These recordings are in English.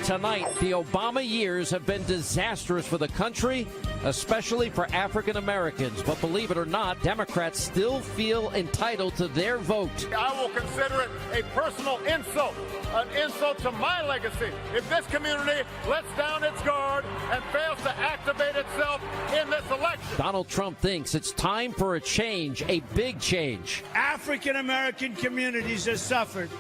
Tonight, the Obama years have been disastrous for the country, especially for African Americans. But believe it or not, Democrats still feel entitled to their vote. I will consider it a personal insult, an insult to my legacy, if this community lets down its guard and fails to activate itself in this election. Donald Trump thinks it's time for a change, a big change. African American communities have suffered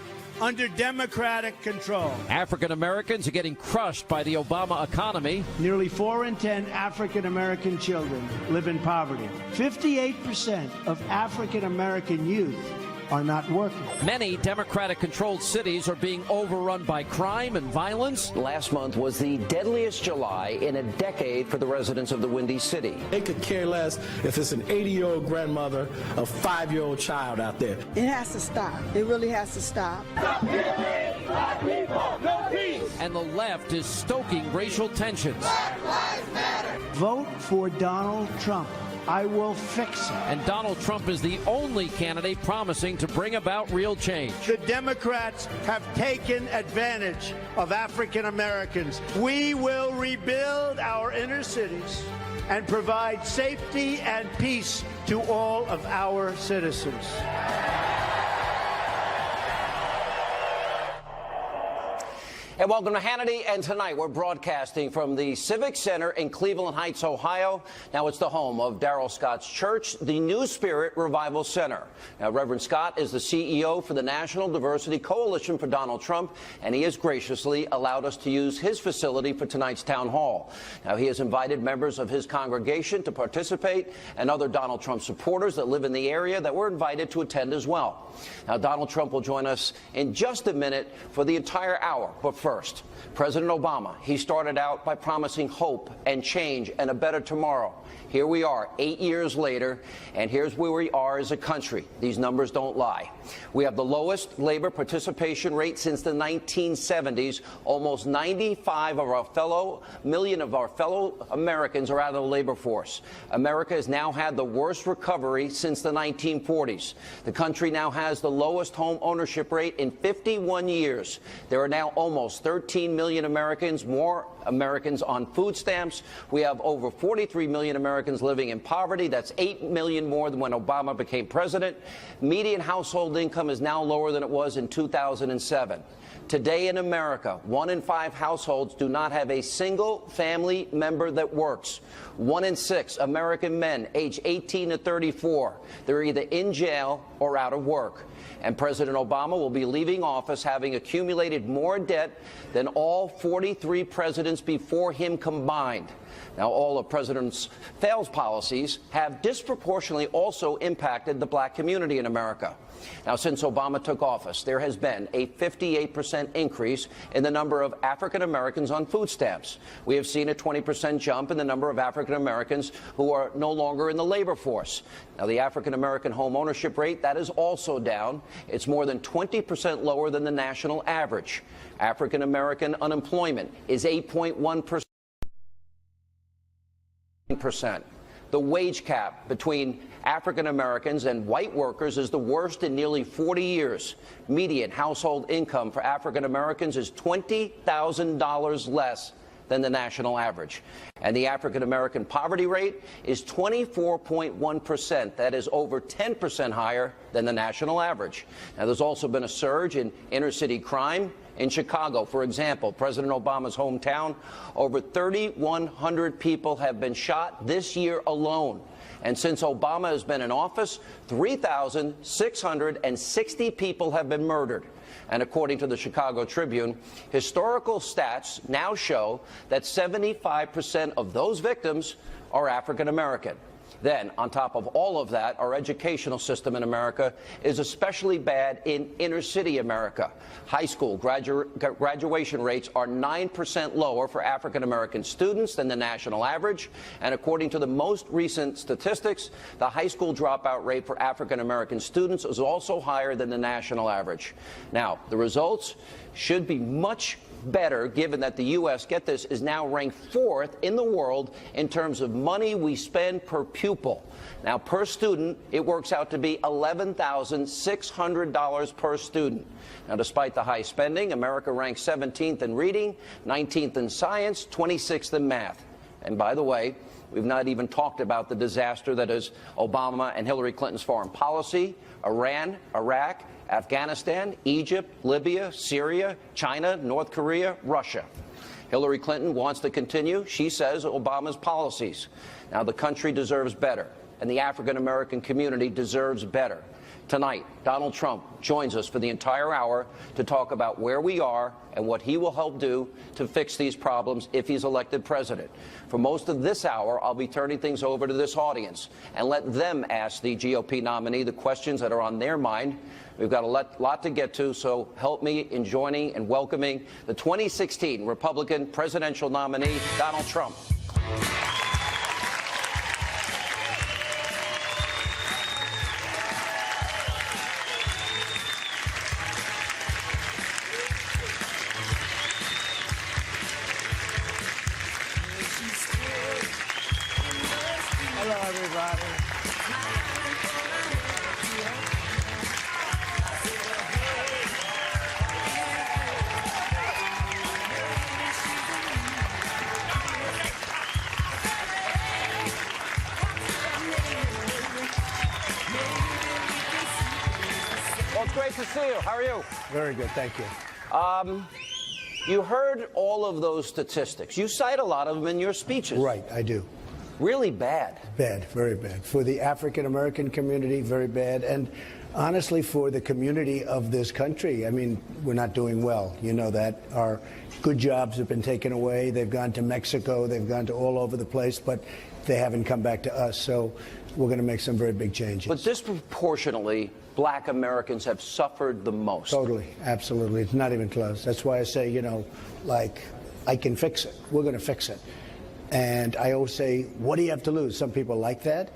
under Democratic control. African Americans are getting crushed by the Obama economy. Nearly 4 in 10 African American children live in poverty. 58% of African American youth are not working. Many Democratic-controlled cities are being overrun by crime and violence. Last month was the deadliest July in a decade for the residents of the Windy City. They could care less if it's an 80-year-old grandmother, a 5-year-old child out there. It has to stop. It really has to stop. Black people, no peace. And the left is stoking racial tensions. Black lives matter. Vote for Donald Trump. I will fix it. And Donald Trump is the only candidate promising to bring about real change. The Democrats have taken advantage of African Americans. We will rebuild our inner cities and provide safety and peace to all of our citizens. And welcome to Hannity. And tonight we're broadcasting from the Civic Center in Cleveland Heights, Ohio. Now it's the home of Darrell Scott's church, the New Spirit Revival Center. Now Reverend Scott is the CEO for the National Diversity Coalition for Donald Trump, and he has graciously allowed us to use his facility for tonight's town hall. Now he has invited members of his congregation to participate and other Donald Trump supporters that live in the area that were invited to attend as well. Now Donald Trump will join us in just a minute for the entire hour. But first, President Obama, he started out by promising hope and change and a better tomorrow. Here we are 8 years later, and here's where we are as a country. These numbers don't lie. We have the lowest labor participation rate since the 1970s. Almost 95 of our fellow Americans are out of the labor force. America has now had the worst recovery since the 1940s. The country now has the lowest home ownership rate in 51 years. There are now almost 13 million Americans, more Americans on food stamps. We have over 43 million Americans living in poverty. That's 8 million more than when Obama became president. Median household income is now lower than it was in 2007. Today in America, 1 in 5 households do not have a single family member that works. 1 in 6 American men aged 18 to 34, they're either in jail or out of work. And President Obama will be leaving office having accumulated more debt than all 43 presidents before him combined. Now, all of President failed policies have disproportionately also impacted the black community in America. Now, since Obama took office, there has been a 58% increase in the number of African Americans on food stamps. We have seen a 20% jump in the number of African Americans who are no longer in the labor force. Now, the African American home ownership rate, that is also down. It's more than 20% lower than the national average. African American unemployment is 8.1%. The wage gap between African Americans and white workers is the worst in nearly 40 years. Median household income for African Americans is $20,000 less than the national average. And the African American poverty rate is 24.1%. That is over 10% higher than the national average. Now, there's also been a surge in inner city crime. In Chicago, for example, President Obama's hometown, over 3,100 people have been shot this year alone. And since Obama has been in office, 3,660 people have been murdered. And according to the Chicago Tribune, historical stats now show that 75% of those victims are African American. Then, on top of all of that, our educational system in America is especially bad in inner-city America. High school graduation rates are 9% lower for African-American students than the national average. And according to the most recent statistics, the high school dropout rate for African-American students is also higher than the national average. Now, the results? should be much better, given that the U.S., get this, is now ranked 4th in the world in terms of money we spend per pupil. Now, per student, it works out to be $11,600 per student. Now, despite the high spending, America ranks 17th in reading, 19th in science, 26th in math. And by the way, we've not even talked about the disaster that is Obama and Hillary Clinton's foreign policy, Iran, Iraq, Afghanistan, Egypt, Libya, Syria, China, North Korea, Russia. Hillary Clinton wants to continue, she says, Obama's policies. Now, the country deserves better, and the African-American community deserves better. Tonight, Donald Trump joins us for the entire hour to talk about where we are and what he will help do to fix these problems if he's elected president. For most of this hour, I'll be turning things over to this audience and let them ask the GOP nominee the questions that are on their mind. We've got a lot to get to, so help me in joining and welcoming the 2016 Republican presidential nominee, Donald Trump. Hello, everybody. Well, it's great to see you. How are you? Very good, thank you. You heard all of those statistics. You cite a lot of them in your speeches. Right, I do. Really bad. Bad, very bad. For the African-American community, very bad. And honestly, for the community of this country, I mean, we're not doing well. You know that. Our good jobs have been taken away. They've gone to Mexico. They've gone to all over the place, but they haven't come back to us. So we're going to make some very big changes. But disproportionately, black Americans have suffered the most. Totally, absolutely. It's not even close. That's why I say, you know, like, I can fix it. We're going to fix it. And I always say, what do you have to lose? Some people like that,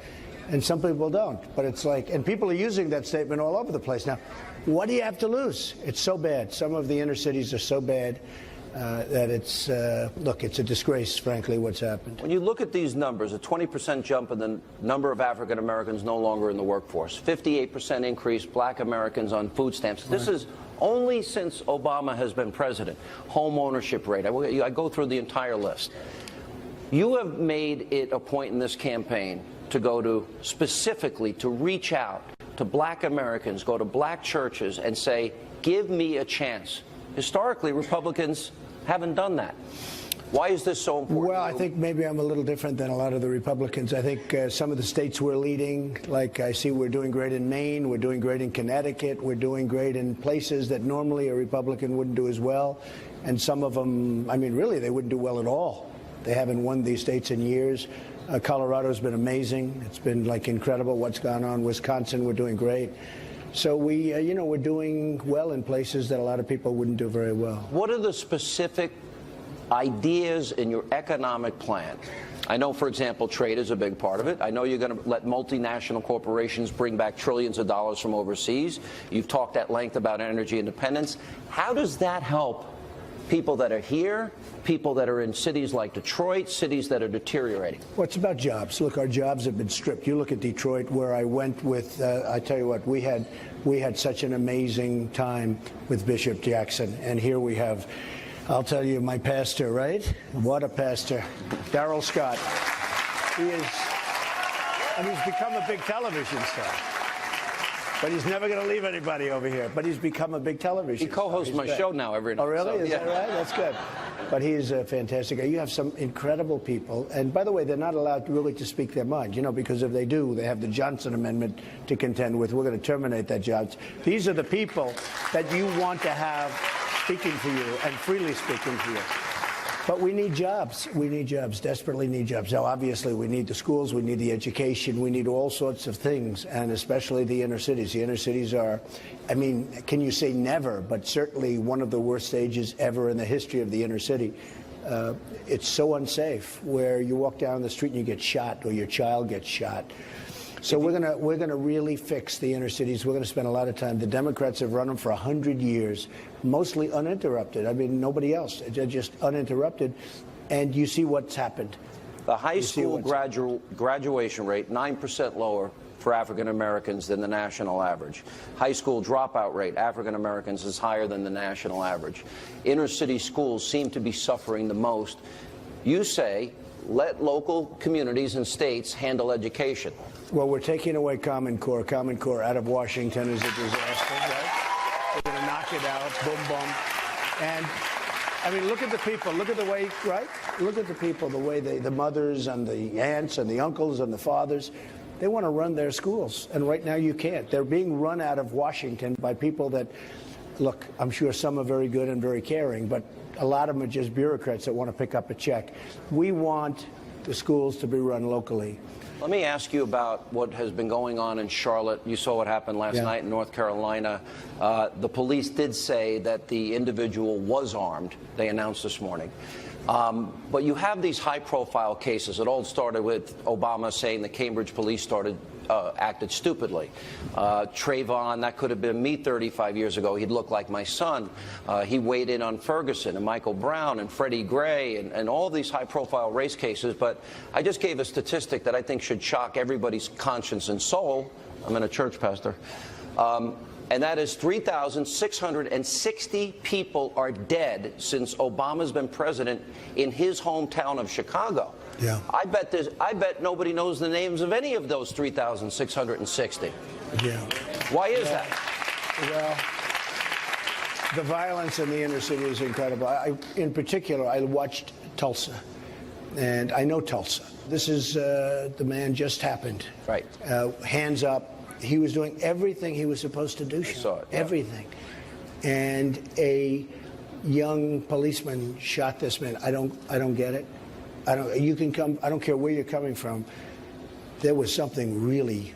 and some people don't. But it's like, and people are using that statement all over the place now. What do you have to lose? It's so bad. Some of the inner cities are so bad that it's, look, it's a disgrace, frankly, what's happened. When you look at these numbers, a 20% jump in the number of African Americans no longer in the workforce, 58% increase black Americans on food stamps. Right. This is only since Obama has been president. Home ownership rate. I go through the entire list. You have made it a point in this campaign to go to specifically to reach out to black Americans, go to black churches and say, give me a chance. Historically, Republicans haven't done that. Why is this so important? Well, I think maybe I'm a little different than a lot of the Republicans. I think some of the states we're leading, like I see we're doing great in Maine, we're doing great in Connecticut, we're doing great in places that normally a Republican wouldn't do as well. And some of them, I mean, really, they wouldn't do well at all. They haven't won these states in years. Colorado's been amazing. It's been like incredible what's gone on. Wisconsin, we're doing great. So we, you know, we're doing well in places that a lot of people wouldn't do very well. What are the specific ideas in your economic plan? I know, for example, trade is a big part of it. I know you're going to let multinational corporations bring back trillions of dollars from overseas. You've talked at length about energy independence. How does that help people that are here, people that are in cities like Detroit, cities that are deteriorating? Well, it's about jobs. Look, our jobs have been stripped. You look at Detroit, where I went with, I tell you what, we had such an amazing time with Bishop Jackson. And here we have, I'll tell you, my pastor, right? What a pastor. Darrell Scott. He is, and he's become a big television star. But he's never going to leave anybody over here. But he's become a big television star. He co-hosts my show now every night. Oh, really? So, is that right? That's good. But he's a fantastic guy. You have some incredible people. And by the way, they're not allowed really to speak their mind, you know, because if they do, they have the Johnson Amendment to contend with. We're going to terminate that job. These are the people that you want to have speaking for you and freely speaking for you. But we need jobs. We need jobs, desperately need jobs. Now, obviously, we need the schools, we need the education, we need all sorts of things, and especially the inner cities. The inner cities are, I mean, can you say never, but certainly one of the worst stages ever in the history of the inner city. It's so unsafe, where you walk down the street and you get shot, or your child gets shot. So we're gonna really fix the inner cities. We're gonna spend a lot of time. The Democrats have run them for 100 years, mostly uninterrupted. I mean, nobody else. They're just uninterrupted, and you see what's happened. The high school graduation rate 9% lower for African Americans than the national average. High school dropout rate, African Americans, is higher than the national average. Inner city schools seem to be suffering the most. You say, let local communities and states handle education. Well, we're taking away Common Core. Common Core out of Washington is a disaster, right? We're going to knock it out, boom, boom. And, I mean, look at the people. Look at the way, right? Look at the people, the way the mothers and the aunts and the uncles and the fathers, they want to run their schools. And right now you can't. They're being run out of Washington by people that, look, I'm sure some are very good and very caring, but a lot of them are just bureaucrats that want to pick up a check. We want the schools to be run locally. Let me ask you about what has been going on in Charlotte. You saw what happened last night in North Carolina. The police did say that the individual was armed. They announced this morning. But you have these high-profile cases. It all started with Obama saying the Cambridge police acted stupidly. Trayvon, that could have been me 35 years ago. He'd look like my son. He weighed in on Ferguson and Michael Brown and Freddie Gray and all these high-profile race cases. But I just gave a statistic that I think should shock everybody's conscience and soul. I'm in a church, Pastor. And that is 3,660 people are dead since Obama's been president in his hometown of Chicago. Yeah. I bet nobody knows the names of any of those 3,660. Yeah. Why is that? Well, the violence in the inner city is incredible. In particular, I watched Tulsa, and I know Tulsa. This is the man just happened. Right. Hands up. He was doing everything he was supposed to do. I saw it, yeah. Everything. And a young policeman shot this man. I don't get it. You can come. I don't care where you're coming from. There was something really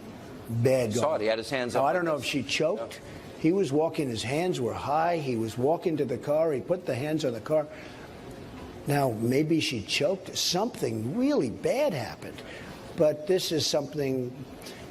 bad going on. Saw it. He had his hands up. Now, I don't know if she choked. No. He was walking. His hands were high. He was walking to the car. He put the hands on the car. Now, maybe she choked. Something really bad happened. But this is something.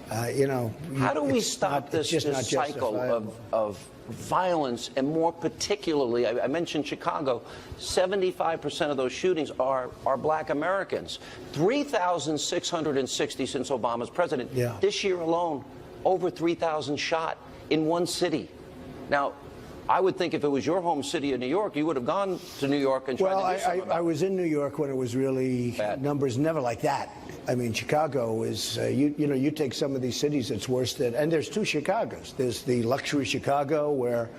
How do we stop this cycle of violence, and more particularly, I mentioned Chicago, 75% of those shootings are black Americans. 3,660 since Obama's president. Yeah. This year alone, over 3,000 shot in one city. Now, I would think if it was your home city of New York, you would have gone to New York and tried to do something about it. I was in New York when it was really bad. Numbers never like that. I mean, Chicago is, you take some of these cities, it's worse than, and there's two Chicagos. There's the luxury Chicago where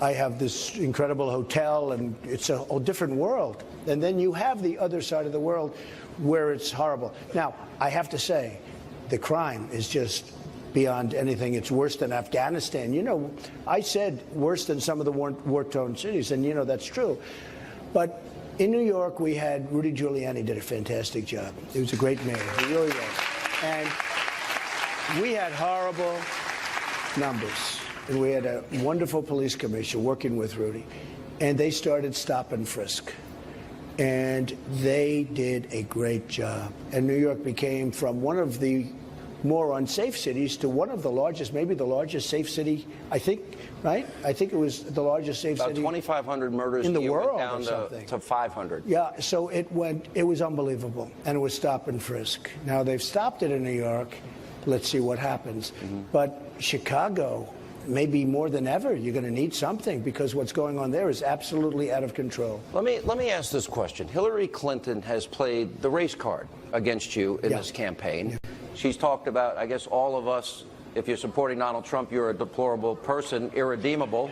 I have this incredible hotel and it's a whole different world. And then you have the other side of the world where it's horrible. Now, I have to say, the crime is just beyond anything. It's worse than Afghanistan. I said worse than some of the war-torn cities, and that's true. But in New York, we had Rudy Giuliani did a fantastic job. He was a great mayor. He really was. And we had horrible numbers. And we had a wonderful police commissioner working with Rudy. And they started stop and frisk. And they did a great job. And New York became from one of the more unsafe cities to one of the largest, maybe the largest safe city, I think, right? I think it was the largest safe city. About 2,500 murders in the world, down to 500. Yeah, so it was unbelievable, and it was stop and frisk. Now they've stopped it in New York. Let's see what happens. Mm-hmm. But Chicago, maybe more than ever, you're going to need something because what's going on there is absolutely out of control. Let me ask this question. Hillary Clinton has played the race card against you in this campaign. Yeah. She's talked about, I guess, all of us. If you're supporting Donald Trump, you're a deplorable person, irredeemable.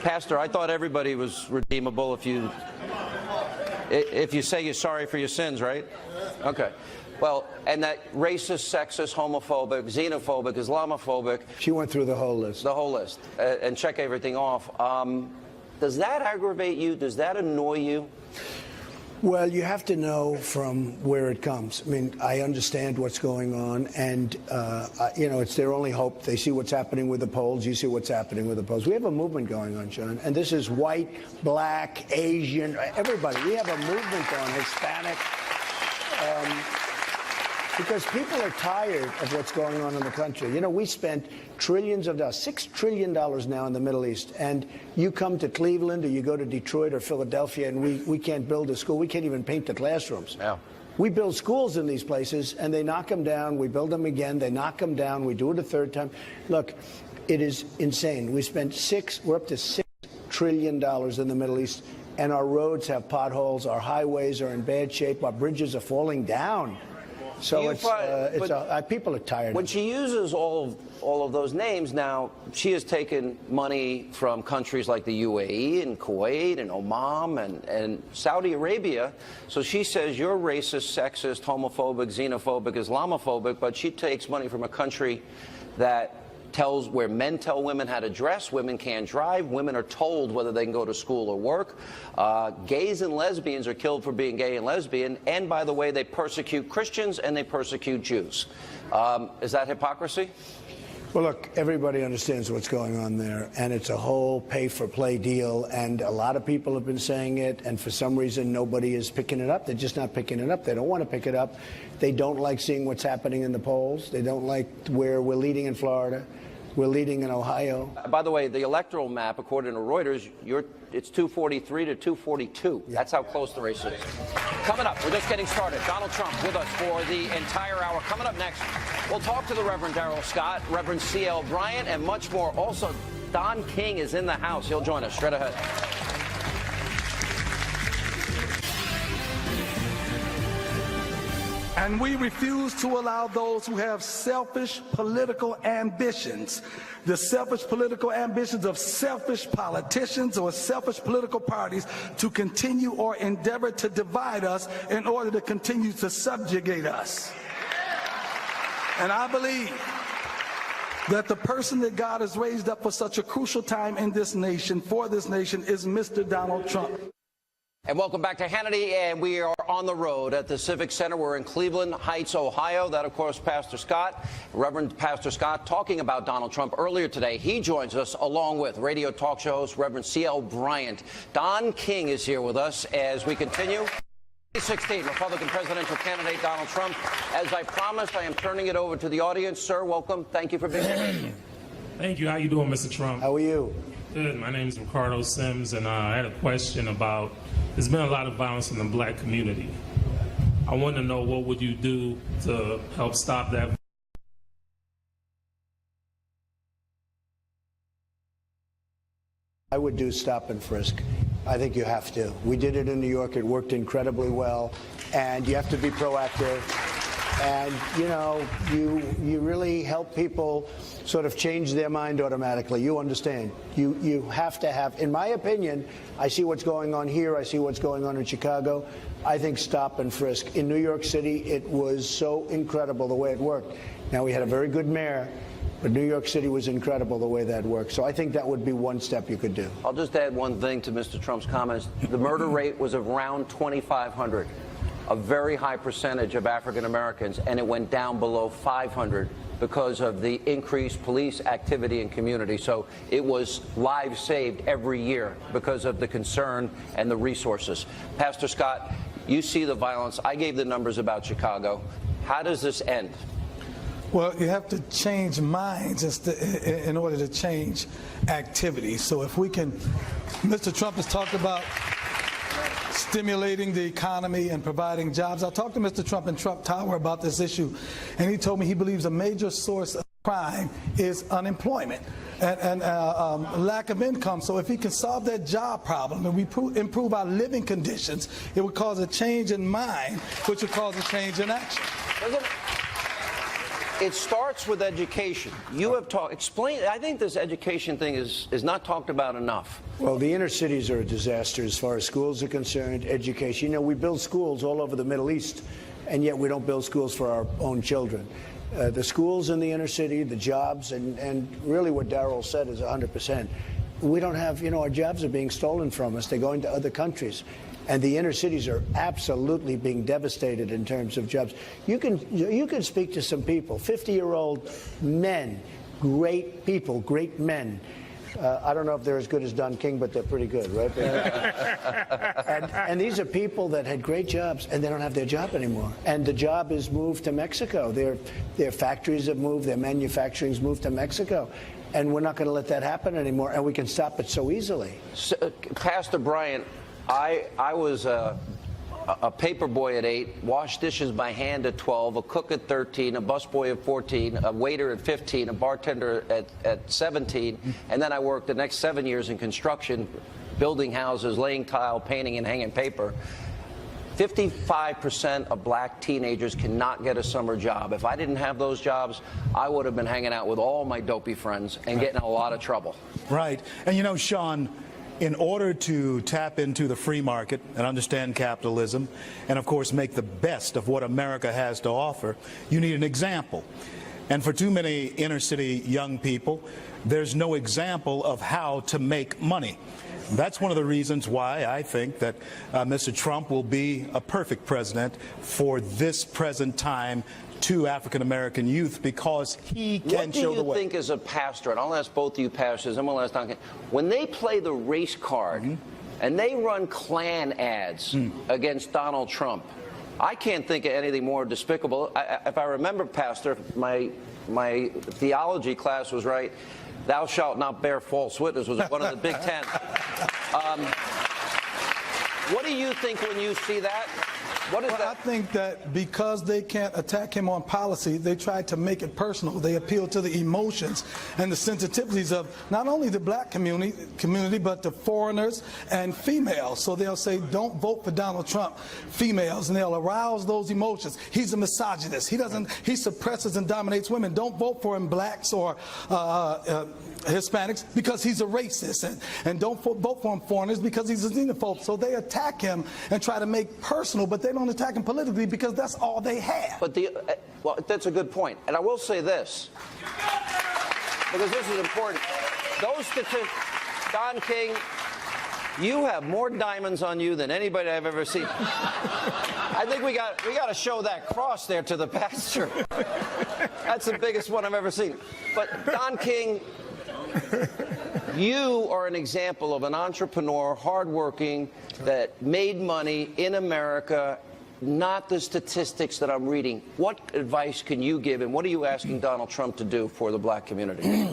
Pastor, I thought everybody was redeemable if you say you're sorry for your sins, right? Okay. Well, and that racist, sexist, homophobic, xenophobic, Islamophobic. She went through the whole list. The whole list. And check everything off. Does that aggravate you? Does that annoy you? Well, you have to know from where it comes. I mean, I understand what's going on, and, it's their only hope. They see what's happening with the polls. You see what's happening with the polls. We have a movement going on, John, and this is white, black, Asian, everybody. We have a movement going, Hispanic. Because people are tired of what's going on in the country. You know, we spent trillions of dollars, $6 trillion now in the Middle East. And you come to Cleveland or you go to Detroit or Philadelphia and we can't build a school. We can't even paint the classrooms. Yeah. We build schools in these places and they knock them down. We build them again. They knock them down. We do it a third time. Look, it is insane. We spent we're up to $6 trillion in the Middle East. And our roads have potholes. Our highways are in bad shape. Our bridges are falling down. So people are tired. When she uses all of those names now, she has taken money from countries like the UAE and Kuwait and Oman and Saudi Arabia. So she says you're racist, sexist, homophobic, xenophobic, Islamophobic, but she takes money from a country that where men tell women how to dress, women can't drive, women are told whether they can go to school or work. Gays and lesbians are killed for being gay and lesbian, and by the way, they persecute Christians and they persecute Jews. Is that hypocrisy? Well, look, everybody understands what's going on there, and it's a whole pay-for-play deal, and a lot of people have been saying it, and for some reason nobody is picking it up. They're just not picking it up. They don't want to pick it up. They don't like seeing what's happening in the polls. They don't like where we're leading in Florida. We're leading in Ohio. By the way, the electoral map, according to Reuters, it's 243 to 242. Yeah. That's how close the race is. Coming up, we're just getting started. Donald Trump with us for the entire hour. Coming up next, we'll talk to the Reverend Darrell Scott, Reverend C.L. Bryant, and much more. Also, Don King is in the house. He'll join us straight ahead. And we refuse to allow those who have selfish political ambitions, the selfish political ambitions of selfish politicians or selfish political parties, to continue or endeavor to divide us in order to continue to subjugate us. And I believe that the person that God has raised up for such a crucial time in this nation, for this nation, is Mr. Donald Trump. And welcome back to Hannity, and we are on the road at the Civic Center. We're in Cleveland Heights, Ohio. That, of course, Pastor Scott, Reverend Pastor Scott, talking about Donald Trump earlier today. He joins us along with radio talk show host Reverend C.L. Bryant. Don King is here with us as we continue. 2016 Republican presidential candidate Donald Trump. As I promised, I am turning it over to the audience. Sir, welcome. Thank you for being here. Thank you. How you doing, Mr. Trump? How are you? Good. My name is Ricardo Sims, and I had a question about, there's been a lot of violence in the black community. I want to know, what would you do to help stop that? I would do stop and frisk. I think you have to. We did it in New York. It worked incredibly well. And you have to be proactive. And, you know, you really help people sort of change their mind automatically. You understand. You have to have, in my opinion, I see what's going on here. I see what's going on in Chicago. I think stop and frisk. In New York City, it was so incredible the way it worked. Now, we had a very good mayor, but New York City was incredible the way that worked. So I think that would be one step you could do. I'll just add one thing to Mr. Trump's comments. The murder rate was around 2,500. A very high percentage of African Americans, and it went down below 500 because of the increased police activity in community. So it was lives saved every year because of the concern and the resources. Pastor Scott, you see the violence. I gave the numbers about Chicago. How does this end? Well, you have to change minds in order to change activity. So if we can, Mr. Trump has talked about stimulating the economy and providing jobs. I talked to Mr. Trump in Trump Tower about this issue, and he told me he believes a major source of crime is unemployment and lack of income. So if he can solve that job problem and we improve our living conditions, it would cause a change in mind, which would cause a change in action. It starts with education. You have talked, explain, I think this education thing is not talked about enough. Well, the inner cities are a disaster as far as schools are concerned, education. You know, we build schools all over the Middle East, and yet we don't build schools for our own children. The schools in the inner city, the jobs, and really what Darrell said is 100%. We don't have, you know, our jobs are being stolen from us. They're going to other countries. And the inner cities are absolutely being devastated in terms of jobs. You can speak to some people, 50-year-old men, great people, great men, I don't know if they're as good as Don King, but they're pretty good, right? and these are people that had great jobs, and they don't have their job anymore. And the job is moved to Mexico. Their factories have moved, their manufacturing's moved to Mexico. And we're not going to let that happen anymore, and we can stop it so easily. So, Pastor Bryant, I was a paper boy at 8, washed dishes by hand at 12, a cook at 13, a busboy at 14, a waiter at 15, a bartender at 17, and then I worked the next 7 years in construction, building houses, laying tile, painting, and hanging paper. 55% of black teenagers cannot get a summer job. If I didn't have those jobs, I would have been hanging out with all my dopey friends and getting in a lot of trouble. Right. And you know, Sean, in order to tap into the free market and understand capitalism and, of course, make the best of what America has to offer, you need an example. And for too many inner city young people, there's no example of how to make money. That's one of the reasons why I think that Mr. Trump will be a perfect president for this present time to African-American youth, because he can show the way. What do you think as a pastor, and I'll ask both of you pastors, I'm going to ask Duncan, when they play the race card and they run Klan ads against Donald Trump, I can't think of anything more despicable. If I remember, Pastor, my theology class was right. Thou shalt not bear false witness was one of the Big Ten. What do you think when you see that? What is that? I think that because they can't attack him on policy, they try to make it personal. They appeal to the emotions and the sensitivities of not only the black community, but the foreigners and females. So they'll say, don't vote for Donald Trump, females, and they'll arouse those emotions. He's a misogynist. He suppresses and dominates women. Don't vote for him, blacks or Hispanics, because he's a racist. And don't vote for him, foreigners, because he's a xenophobe. So they attack him and try to make personal, but they don't attack him politically because that's all they have. But well, that's a good point. And I will say this, because this is important. Those statistics, Don King, you have more diamonds on you than anybody I've ever seen. I think we got to show that cross there to the pastor. That's the biggest one I've ever seen. But Don King, you are an example of an entrepreneur, hardworking, that made money in America, not the statistics that I'm reading. What advice can you give, and what are you asking Donald Trump to do for the black community?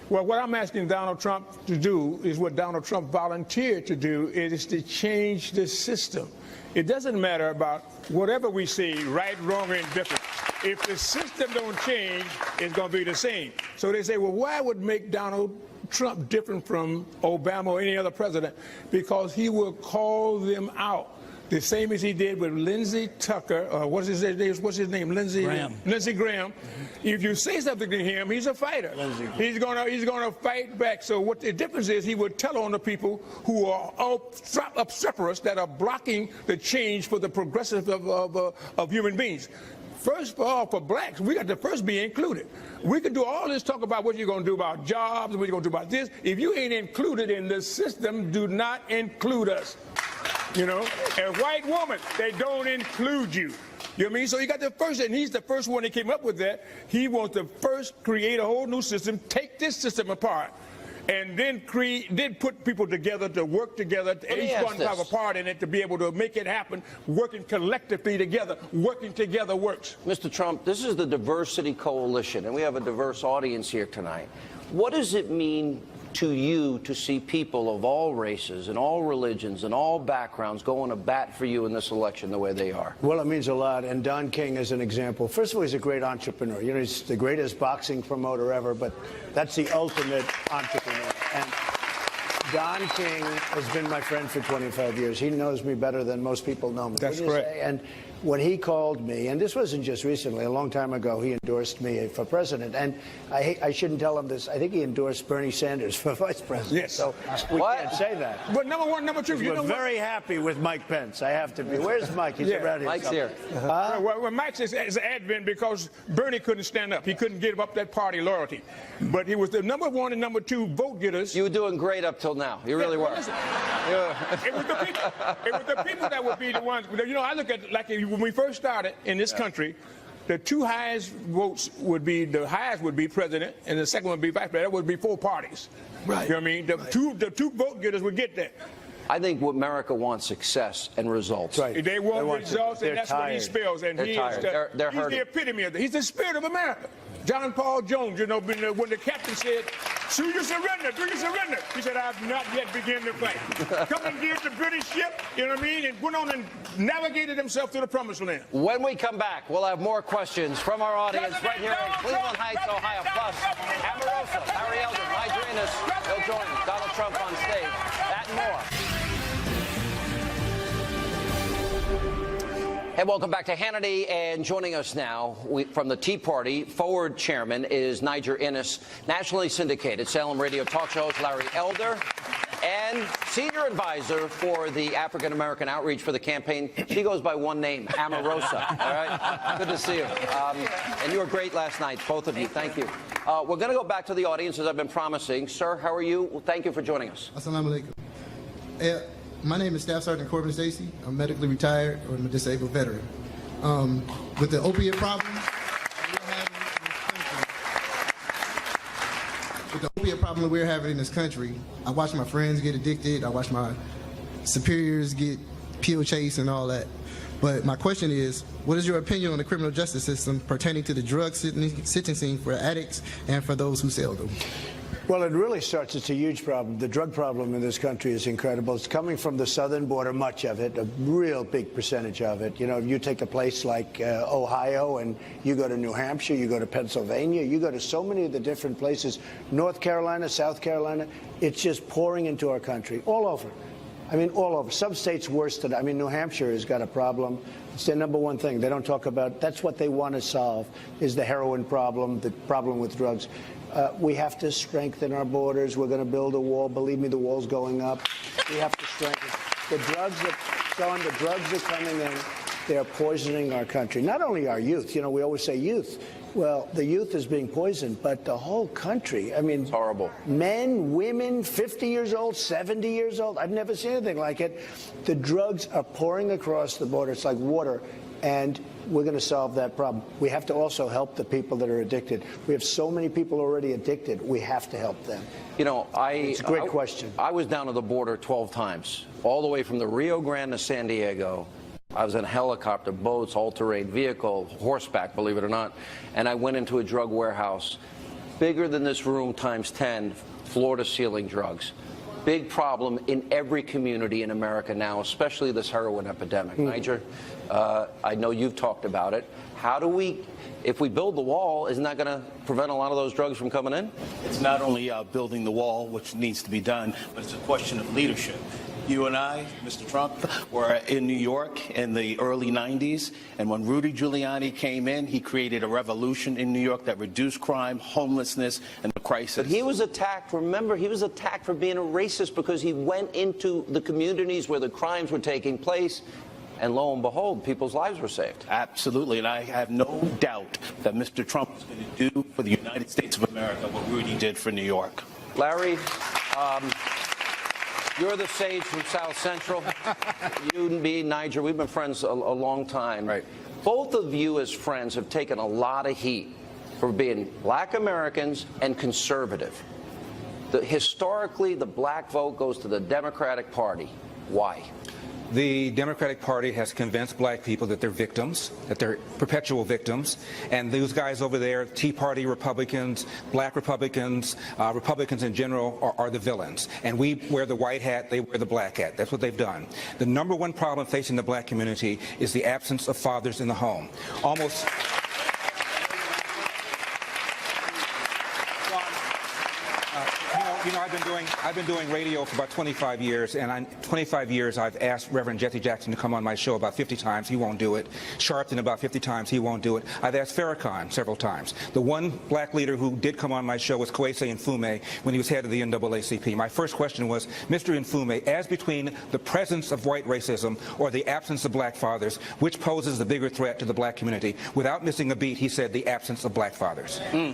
Well, what I'm asking Donald Trump to do is what Donald Trump volunteered to do, is to change the system. It doesn't matter about whatever we say, right, wrong, or indifferent. If the system don't change, it's going to be the same. So they say, well, why would make Donald Trump different from Obama or any other president? Because he will call them out. The same as he did with Lindsey Tucker, what's his name? Lindsey Graham. If you say something to him, he's a fighter. He's gonna fight back. So what the difference is, he would tell on the people who are obstreperous, that are blocking the change for the progressive of human beings. First of all, for blacks, we got to first be included. We can do all this talk about what you're going to do about jobs, what you're going to do about this. If you ain't included in the system, do not include us. You know, a white woman, they don't include you. You know what I mean? So you got the first, and he's the first one that came up with that. He wants to first create a whole new system, take this system apart, and then put people together to work together. Each one have a part in it to be able to make it happen. Working collectively together, working together works. Mr. Trump, this is the Diversity Coalition, and we have a diverse audience here tonight. What does it mean to you to see people of all races and all religions and all backgrounds going to bat for you in this election the way they are? Well, it means a lot, and Don King is an example. First of all, he's a great entrepreneur. You know, he's the greatest boxing promoter ever, but that's the ultimate entrepreneur. And Don King has been my friend for 25 years. He knows me better than most people know me. That's correct. And when he called me, and this wasn't just recently, a long time ago, he endorsed me for president. And I shouldn't tell him this. I think he endorsed Bernie Sanders for vice president. Yes. So we can't say that. But number one, number two, we're very happy with Mike Pence. I have to be. Where's Mike? He's around here. Mike's here. Well, Mike's is advent because Bernie couldn't stand up. He couldn't give up that party loyalty. But he was the number one and number two vote getters. You were doing great up till now. You really were. It was the people that would be the ones. You know, I look at, like, when we first started in this country, the two highest votes would be, the highest would be president, and the second would be vice president. That would be 4 parties. Right. You know what I mean? The two vote getters would get that. I think America wants success and results. Right. They want results, and that's what he spells. And they're he tired. is They're he's hurting. the epitome of it. He's the spirit of America. John Paul Jones, you know, when the captain said, "Do you surrender? Do you surrender?" He said, "I have not yet begun to fight." Commandeered the British ship, you know what I mean, and went on and navigated himself to the promised land. When we come back, we'll have more questions from our audience right here in Cleveland Heights, Ohio. Plus, Amoroso, Larry Elder, Niger Innis, they'll join Donald Trump on stage. That and more. Hey, welcome back to Hannity, and joining us now from the Tea Party, Forward Chairman is Niger Innis, nationally syndicated Salem radio talk show host Larry Elder, and Senior Advisor for the African American Outreach for the campaign. She goes by one name, Amorosa. All right? Good to see you. And you were great last night, both of you. Thank you. We're going to go back to the audience, as I've been promising. Sir, how are you? Well, thank you for joining us. Assalamu alaikum. My name is Staff Sergeant Corbin Stacy. I'm medically retired, or I'm a disabled veteran. With the opiate problem we're having in this country, I watch my friends get addicted. I watch my superiors get pill chased and all that. But my question is, what is your opinion on the criminal justice system pertaining to the drug sentencing for addicts and for those who sell them? Well, it really starts. It's a huge problem. The drug problem in this country is incredible. It's coming from the southern border, much of it, a real big percentage of it. You know, you take a place like Ohio, and you go to New Hampshire, you go to Pennsylvania, you go to so many of the different places, North Carolina, South Carolina, it's just pouring into our country, all over. I mean, all over. Some states worse than, I mean, New Hampshire has got a problem. It's their number one thing. They don't talk about, that's what they want to solve, is the heroin problem, the problem with drugs. We have to strengthen our borders. We're going to build a wall. Believe me, the wall's going up. We have to strengthen. The drugs are coming in. They're poisoning our country. Not only our youth. You know, we always say youth. Well, the youth is being poisoned, but the whole country. I mean, it's horrible. Men, women, 50 years old, 70 years old. I've never seen anything like it. The drugs are pouring across the border. It's like water. And we're going to solve that problem. We have to also help the people that are addicted. We have so many people already addicted. We have to help them. You know, it's a great question. I was down to the border 12 times, all the way from the Rio Grande to San Diego. I was in a helicopter, boats, all-terrain vehicle, horseback, believe it or not. And I went into a drug warehouse, bigger than this room times 10, floor-to-ceiling drugs. Big problem in every community in America now, especially this heroin epidemic. Niger, I know you've talked about it. How do we, if we build the wall, isn't that going to prevent a lot of those drugs from coming in? It's not only building the wall, which needs to be done, but it's a question of leadership. You and I, Mr. Trump, were in New York in the early 90s, and when Rudy Giuliani came in, he created a revolution in New York that reduced crime, homelessness, and the crisis. But he was attacked, remember, he was attacked for being a racist because he went into the communities where the crimes were taking place, and lo and behold, people's lives were saved. Absolutely, and I have no doubt that Mr. Trump is going to do for the United States of America what Rudy did for New York. Larry, you're the sage from South Central. You and me, Niger, we've been friends a long time. Right. Both of you as friends have taken a lot of heat for being black Americans and conservative. Historically, the black vote goes to the Democratic Party. Why? The Democratic Party has convinced black people that they're victims, that they're perpetual victims, and those guys over there, Tea Party Republicans, black Republicans, Republicans in general, are the villains. And we wear the white hat, they wear the black hat. That's what they've done. The number one problem facing the black community is the absence of fathers in the home. Almost... You know, I've been doing radio for about 25 years, and in 25 years I've asked Reverend Jesse Jackson to come on my show about 50 times. He won't do it. Sharpton about 50 times. He won't do it. I've asked Farrakhan several times. The one black leader who did come on my show was Kwesi Nkrumah when he was head of the NAACP. My first question was, Mr. Nkrumah, as between the presence of white racism or the absence of black fathers, which poses the bigger threat to the black community? Without missing a beat, he said the absence of black fathers. Yeah.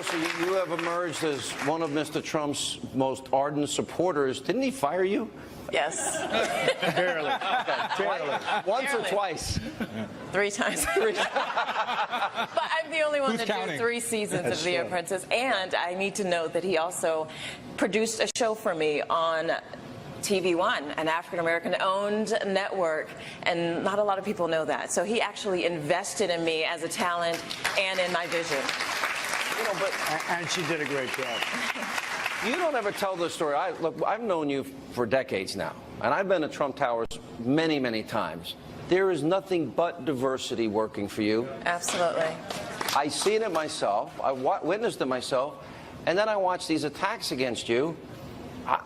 Carson, you have emerged as one of Mr. Trump's most ardent supporters. Didn't he fire you? Yes. Barely. Once or twice? 3 times. But I'm the only one that did 3 seasons of The Apprentice. And I need to note that he also produced a show for me on TV One, an African-American owned network, and not a lot of people know that. So he actually invested in me as a talent and in my vision. You know, and she did a great job. You don't ever tell the story. Look, I've known you for decades now, and I've been to Trump Towers many, many times. There is nothing but diversity working for you. Absolutely. I've seen it myself. I witnessed it myself. And then I watched these attacks against you.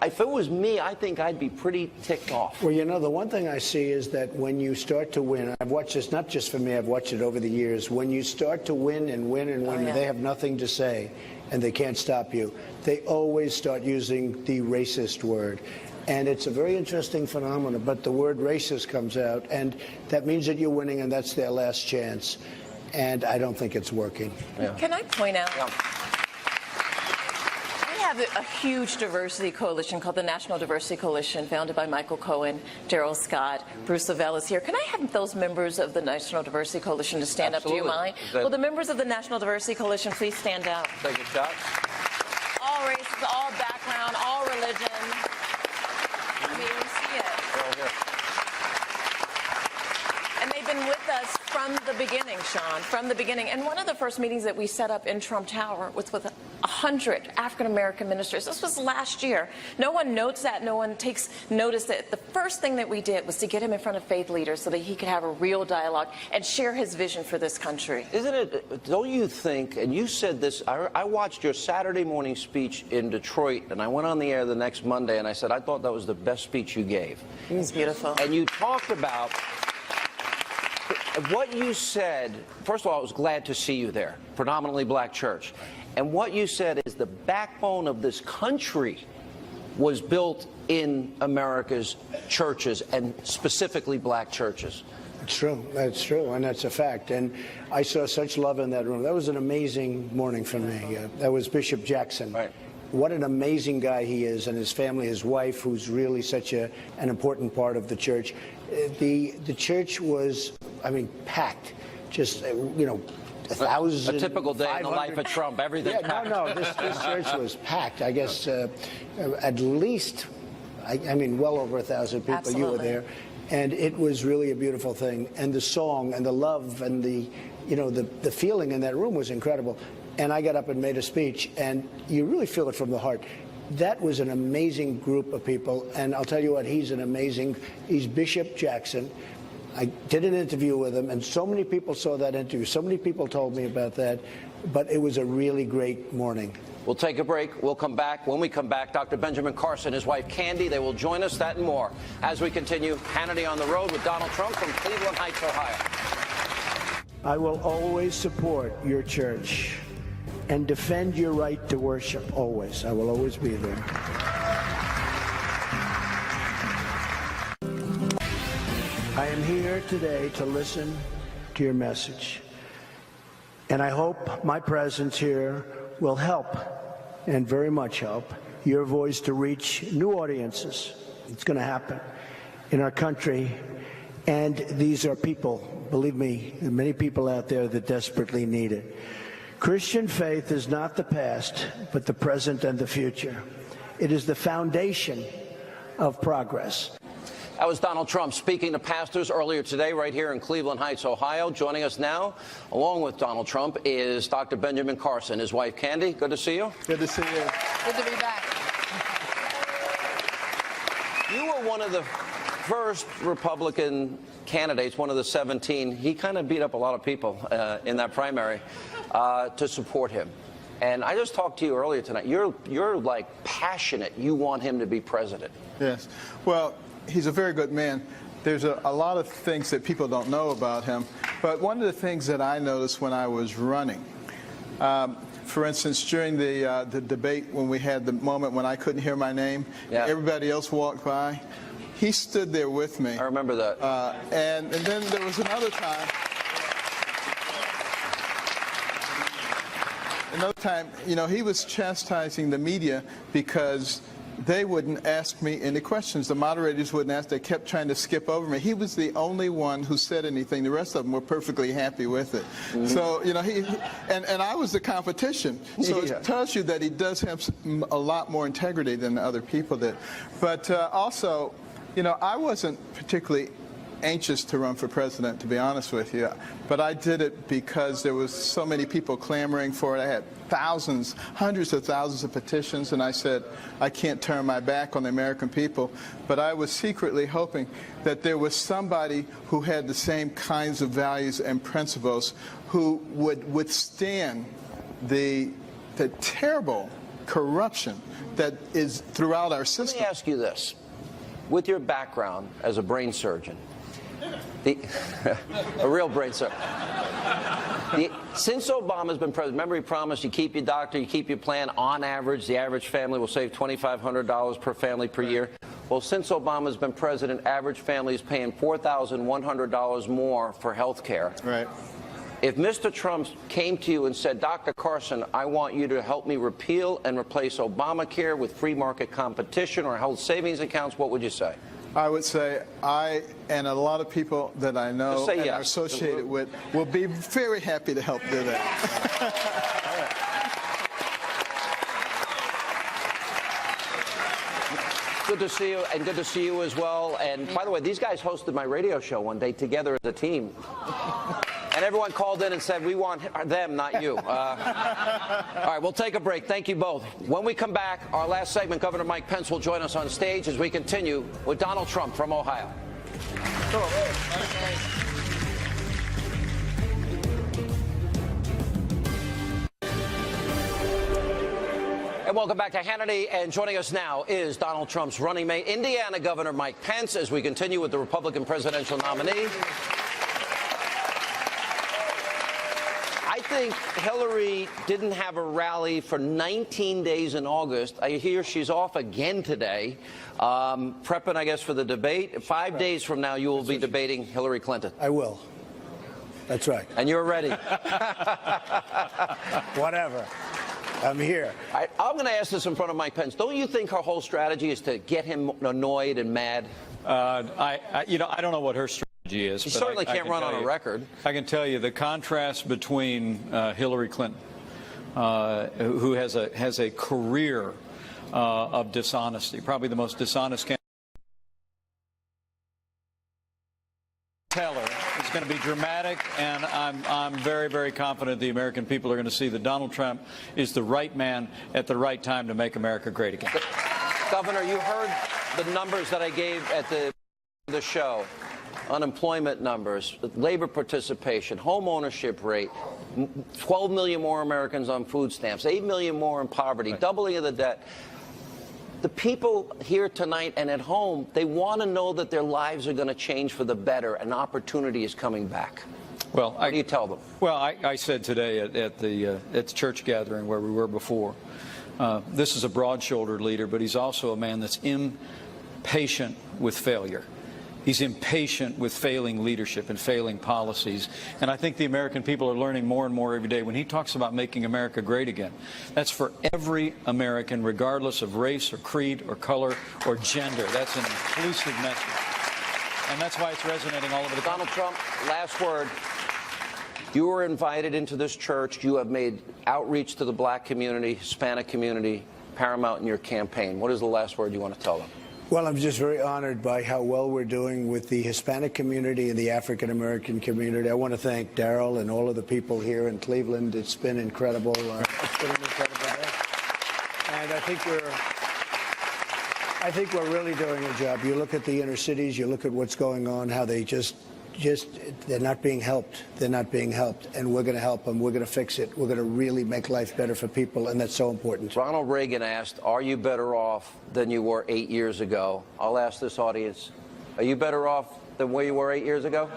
If it was me, I think I'd be pretty ticked off. Well, you know, the one thing I see is that when you start to win, I've watched this not just for me, I've watched it over the years. When you start to win and win and win, they have nothing to say and they can't stop you. They always start using the racist word. And it's a very interesting phenomenon, but the word racist comes out, and that means that you're winning, and that's their last chance. And I don't think it's working. Yeah. Can I point out? Yeah. We have a huge diversity coalition called the National Diversity Coalition, founded by Michael Cohen, Daryl Scott, Bruce Lavelle is here. Can I have those members of the National Diversity Coalition to stand Absolutely. up? Do you mind? Will the members of the National Diversity Coalition please stand up? Take a shot. All races, all background, all religion. I mean, we see it. And they've been with us from the beginning, Sean, from the beginning. And one of the first meetings that we set up in Trump Tower was with 100 African-American ministers. This was last year. No one notes that. No one takes notice that the first thing that we did was to get him in front of faith leaders so that he could have a real dialogue and share his vision for this country. Isn't it, don't you think, and you said this, I watched your Saturday morning speech in Detroit, and I went on the air the next Monday, and I said, I thought that was the best speech you gave. It was beautiful. And you talked about what you said. First of all, I was glad to see you there, predominantly black church. And what you said is the backbone of this country was built in America's churches, and specifically black churches. It's true. That's true, and that's a fact. And I saw such love in that room. That was an amazing morning for me. That was Bishop Jackson. Right. What an amazing guy he is, and his family, his wife, who's really such an important part of the church. The church was, I mean, packed. Just, you know, 1,000. A typical day in the life of Trump. Everything packed. No. This church was packed. I guess at least, I mean, well over 1,000 people. Absolutely. You were there, and it was really a beautiful thing. And the song and the love and the feeling in that room was incredible. And I got up and made a speech, and you really feel it from the heart. That was an amazing group of people, and I'll tell you what, he's Bishop Jackson. I did an interview with him, and so many people saw that interview. So many people told me about that, but it was a really great morning. We'll take a break. We'll come back. When we come back, Dr. Benjamin Carson, his wife Candy, they will join us, that and more, as we continue Hannity on the Road with Donald Trump from Cleveland Heights, Ohio. I will always support your church and defend your right to worship, always. I will always be there. I am here today to listen to your message, and I hope my presence here will help, and very much help, your voice to reach new audiences. It's going to happen in our country, and these are people, believe me, there are many people out there that desperately need it. Christian faith is not the past, but the present and the future. It is the foundation of progress. That was Donald Trump speaking to pastors earlier today right here in Cleveland Heights, Ohio. Joining us now, along with Donald Trump, is Dr. Benjamin Carson, his wife Candy. Good to see you. Good to see you. Good to be back. You were one of the first Republican candidates, one of the 17. He kind of beat up a lot of people in that primary to support him. And I just talked to you earlier tonight. You're like passionate. You want him to be president. Yes. Well, he's a very good man. There's a lot of things that people don't know about him. But one of the things that I noticed when I was running, for instance, during the debate when we had the moment when I couldn't hear my name, everybody else walked by, he stood there with me. I remember that. And then there was another time. another time, you know, he was chastising the media because they wouldn't ask me any questions. The moderators wouldn't ask. They kept trying to skip over me. He was the only one who said anything. The rest of them were perfectly happy with it. Mm-hmm. So, you know, and I was the competition. So it tells you that he does have a lot more integrity than the other people did. But also, you know, I wasn't particularly anxious to run for president, to be honest with you, but I did it because there was so many people clamoring for it. I had thousands, hundreds of thousands of petitions, and I said, I can't turn my back on the American people. But I was secretly hoping that there was somebody who had the same kinds of values and principles who would withstand the terrible corruption that is throughout our system. Let me ask you this. With your background as a brain surgeon, a real brain surgeon, since Obama's been president, remember he promised you keep your doctor, you keep your plan. On average, the average family will save $2,500 per family per year. Well, since Obama's been president, average family is paying $4,100 more for health care. Right. If Mr. Trump came to you and said, Dr. Carson, I want you to help me repeal and replace Obamacare with free market competition or health savings accounts, what would you say? I would say I and a lot of people that I know and are associated with will be very happy to help do that. Good to see you, and good to see you as well. And by the way, these guys hosted my radio show one day together as a team. And everyone called in and said, we want them, not you. All right, we'll take a break. Thank you both. When we come back, our last segment, Governor Mike Pence will join us on stage as we continue with Donald Trump from Ohio. And welcome back to Hannity. And joining us now is Donald Trump's running mate, Indiana Governor Mike Pence, as we continue with the Republican presidential nominee. I think Hillary didn't have a rally for 19 days in August. I hear she's off again today, prepping, I guess, for the debate. 5 days from now, you will be debating Hillary Clinton. I will. That's right. And you're ready. Whatever. I'm here. I'm going to ask this in front of Mike Pence. Don't you think her whole strategy is to get him annoyed and mad? I don't know what her strategy is. She certainly can't run on a record. I can tell you the contrast between Hillary Clinton, who has a career of dishonesty, probably the most dishonest candidate. Teller is going to be dramatic, and I'm very, very confident the American people are going to see that Donald Trump is the right man at the right time to make America great again. Governor, you heard the numbers that I gave at the show. Unemployment numbers, labor participation, home ownership rate, 12 million more Americans on food stamps, 8 million more in poverty, doubling of the debt. The people here tonight and at home, they want to know that their lives are going to change for the better and opportunity is coming back. Well, what do you tell them? Well, I said today at the church gathering where we were before, this is a broad-shouldered leader, but he's also a man that's impatient with failure. He's impatient with failing leadership and failing policies. And I think the American people are learning more and more every day. When he talks about making America great again, that's for every American, regardless of race or creed or color or gender. That's an inclusive message. And that's why it's resonating all over the country. Donald Trump, last word. You were invited into this church. You have made outreach to the black community, Hispanic community, paramount in your campaign. What is the last word you want to tell them? Well, I'm just very honored by how well we're doing with the Hispanic community and the African-American community. I want to thank Darrell and all of the people here in Cleveland. It's been incredible. It's been an incredible day. And I think we're really doing a job. You look at the inner cities, you look at what's going on, how they they're not being helped. They're not being helped. And we're going to help them. We're going to fix it. We're going to really make life better for people, and that's so important. Ronald Reagan asked, are you better off than you were 8 years ago? I'll ask this audience, are you better off than where you were 8 years ago?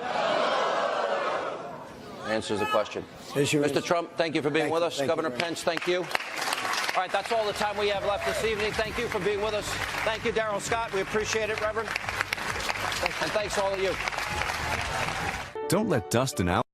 Answers the question. Mr. Trump, thank you for being with us. Governor Pence, thank you. All right, that's all the time we have left this evening. Thank you for being with us. Thank you, Darrell Scott. We appreciate it, Reverend. And thanks to all of you. Don't let Dustin out.